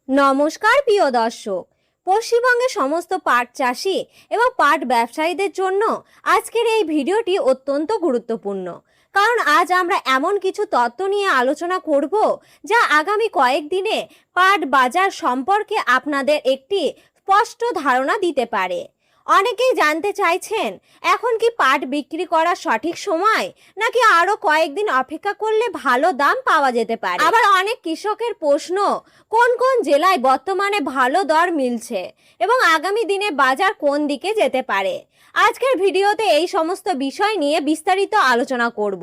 নমস্কার প্রিয় দর্শক, পশ্চিমবঙ্গের সমস্ত পাট চাষি এবং পাট ব্যবসায়ীদের জন্য আজকের এই ভিডিওটি অত্যন্ত গুরুত্বপূর্ণ। কারণ আজ আমরা এমন কিছু তথ্য নিয়ে আলোচনা করব যা আগামী কয়েকদিনে পাট বাজার সম্পর্কে আপনাদের একটি স্পষ্ট ধারণা দিতে পারে। অনেকেই জানতে চাইছেন এখন কি পাট বিক্রি করার সঠিক সময়, নাকি আরো কয়েকদিন অপেক্ষা করলে ভালো দাম পাওয়া যেতে পারে। আবার অনেক কৃষকের প্রশ্ন, কোন কোন জেলায় বর্তমানে ভালো দর মিলছে এবং আগামী দিনে বাজার কোন দিকে যেতে পারে। আজকের ভিডিওতে এই সমস্ত বিষয় নিয়ে বিস্তারিত আলোচনা করব,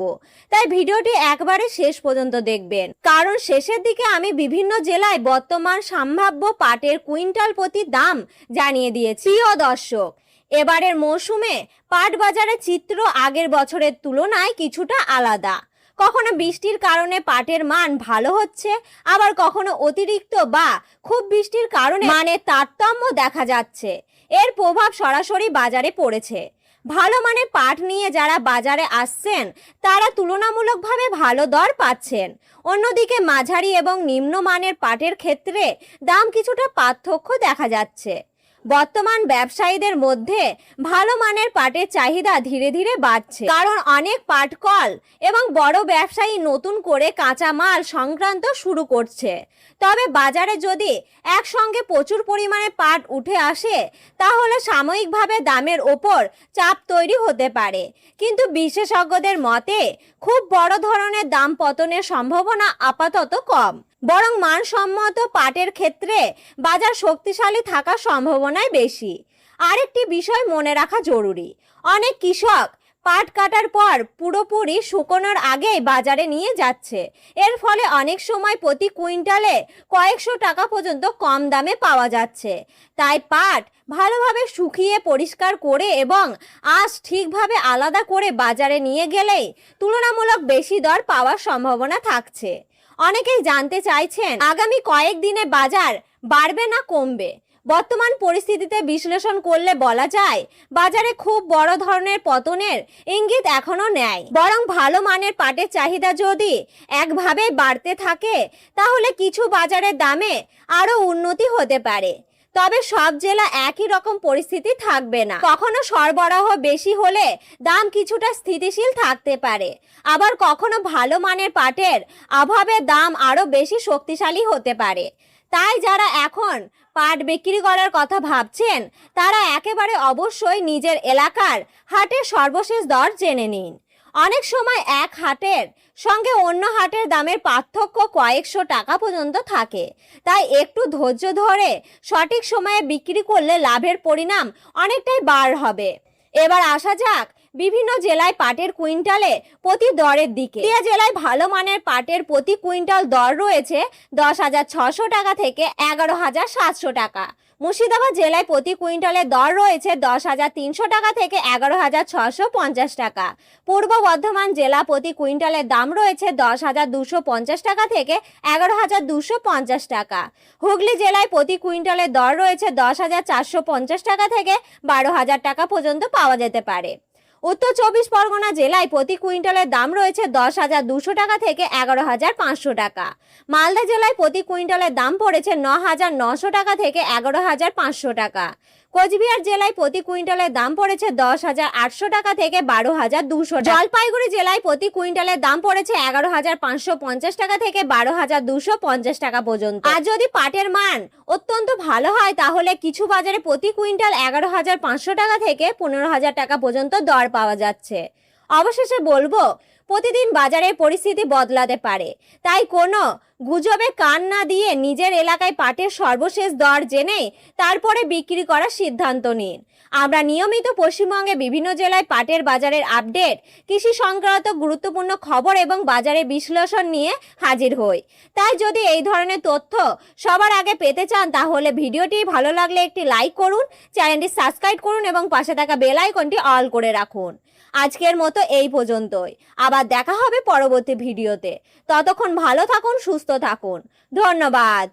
তাই ভিডিওটি একবারে শেষ পর্যন্ত দেখবেন। কারণ শেষের দিকে আমি বিভিন্ন জেলায় বর্তমান সম্ভাব্য পাটের কুইন্টাল প্রতি দাম জানিয়ে দিয়েছি। প্রিয় দর্শক, এবারের মৌসুমে পাট বাজারের চিত্র আগের বছরের তুলনায় কিছুটা আলাদা। কখনো বৃষ্টির কারণে পাটের মান ভালো হচ্ছে, আবার কখনো অতিরিক্ত বা খুব বৃষ্টির কারণে মানের তারতম্য দেখা যাচ্ছে। এর প্রভাব সরাসরি বাজারে পড়েছে। ভালো মানের পাট নিয়ে যারা বাজারে আসছেন তারা তুলনামূলকভাবে ভালো দর পাচ্ছেন। অন্যদিকে মাঝারি এবং নিম্নমানের পাটের ক্ষেত্রে দাম কিছুটা পার্থক্য দেখা যাচ্ছে। বর্তমান ব্যবসায়ীদের মধ্যে ভালো মানের পাটের চাহিদা ধীরে ধীরে বাড়ছে, কারণ অনেক পাটকল এবং বড় ব্যবসায়ী নতুন করে কাঁচা মাল সংক্রান্ত শুরু করছে। তবে বাজারে যদি একসঙ্গে প্রচুর পরিমাণে পাট উঠে আসে তাহলে সাময়িকভাবে দামের ওপর চাপ তৈরি হতে পারে, কিন্তু বিশেষজ্ঞদের মতে খুব বড় ধরনের দাম পতনের সম্ভাবনা আপাতত কম। বরং মানসম্মত পাটের ক্ষেত্রে বাজার শক্তিশালী থাকার সম্ভাবনাই বেশি। আরেকটি বিষয় মনে রাখা জরুরি, অনেক কৃষক পাট কাটার পর পুরোপুরি শুকোনোর আগেই বাজারে নিয়ে যাচ্ছে। এর ফলে অনেক সময় প্রতি কুইন্টালে কয়েকশো টাকা পর্যন্ত কম দামে পাওয়া যাচ্ছে। তাই পাট ভালোভাবে শুকিয়ে পরিষ্কার করে এবং আঁশ ঠিকভাবে আলাদা করে বাজারে নিয়ে গেলেই তুলনামূলক বেশি দর পাওয়ার সম্ভাবনা থাকছে। অনেকেই জানতে চাইছেন আগামী কয়েকদিনে বাজার বাড়বে না কমবে। বর্তমান পরিস্থিতিতে বিশ্লেষণ করলে বলা যায় বাজারে খুব বড় ধরনের পতনের ইঙ্গিত এখনো নেই, বরং ভালো মানের পাটের চাহিদা যদি একভাবে বাড়তে থাকে তাহলে কিছু বাজারের দামে আরো উন্নতি হতে পারে। তবে সব জেলা একই রকম পরিস্থিতি থাকবে না। কখনো সরবরাহ বেশি হলে দাম কিছুটা স্থিতিশীল থাকতে পারে, আবার কখনো ভালো মানের পাটের অভাবে দাম আরো বেশি শক্তিশালী হতে পারে। তাই যারা এখন পাট বিক্রি করার কথা ভাবছেন তারা একেবারে অবশ্যই নিজের এলাকার হাটের সর্বশেষ দর জেনে নিন। অনেক সময় এক হাটের সঙ্গে অন্য হাটের দামের পার্থক্য কয়েকশো টাকা পর্যন্ত থাকে, তাই একটু ধৈর্য ধরে সঠিক সময়ে বিক্রি করলে লাভের পরিণাম অনেকটাই বার হবে। এবার আসা যাক বিভিন্ন জেলায় পাটের কুইন্টালে প্রতি দরের দিকে। পুরুলিয়া জেলায় ভালো মানের পাটের প্রতি কুইন্টাল দর রয়েছে 10,600 টাকা থেকে 11,700 টাকা। মুর্শিদাবাদ জেলায় প্রতি কুইন্টালের দর রয়েছে 10,300 টাকা থেকে 11,650 টাকা। পূর্ব বর্ধমান জেলা প্রতি কুইন্টালের দাম রয়েছে 10,250 টাকা থেকে 11,250 টাকা। হুগলি জেলায় প্রতি কুইন্টালের দর রয়েছে 10,450 টাকা থেকে 12,000 টাকা পর্যন্ত পাওয়া যেতে পারে। উত্তর 24 পরগনা জেলায় প্রতি কুইন্টালের দাম রয়েছে 10,200 টাকা থেকে 11,500 টাকা। মালদা জেলায় প্রতি কুইন্টালের দাম পড়েছে 9,900 টাকা থেকে 11,500 টাকা। কোচবিহার জেলায় প্রতি কুইন্টালের দাম পড়েছে 10,800 টাকা থেকে 12,200 টাকা। জলপাইগুড়ি জেলায় প্রতি কুইন্টালের দাম পড়েছে 11,550 টাকা থেকে 12,250 টাকা পর্যন্ত। আর যদি পাটের মান অত্যন্ত ভালো হয় তাহলে কিছু বাজারে প্রতি কুইন্টাল 11,500 টাকা থেকে 15,000 টাকা পর্যন্ত দর পাওয়া যাচ্ছে। অবশেষে বলবো, প্রতিদিন বাজারের পরিস্থিতি বদলাতে পারে, তাই কোনো গুজবে কান না দিয়ে নিজের এলাকায় পাটের সর্বশেষ দর জেনে তারপরে বিক্রি করার সিদ্ধান্ত নিন। আমরা নিয়মিত পশ্চিমবঙ্গে বিভিন্ন জেলায় পাটের বাজারের আপডেট, কৃষি সংক্রান্ত গুরুত্বপূর্ণ খবর এবং বাজারের বিশ্লেষণ নিয়ে হাজির হই। তাই যদি এই ধরনের তথ্য সবার আগে পেতে চান তাহলে ভিডিওটি ভালো লাগলে একটি লাইক করুন, চ্যানেলটি সাবস্ক্রাইব করুন এবং পাশে থাকা বেল আইকনটি অল করে রাখুন। আজকের মতো এই পর্যন্তই, আবার দেখা হবে পরবর্তী ভিডিওতে। ততক্ষণ ভালো থাকুন, সুস্থ থাকুন। ধন্যবাদ।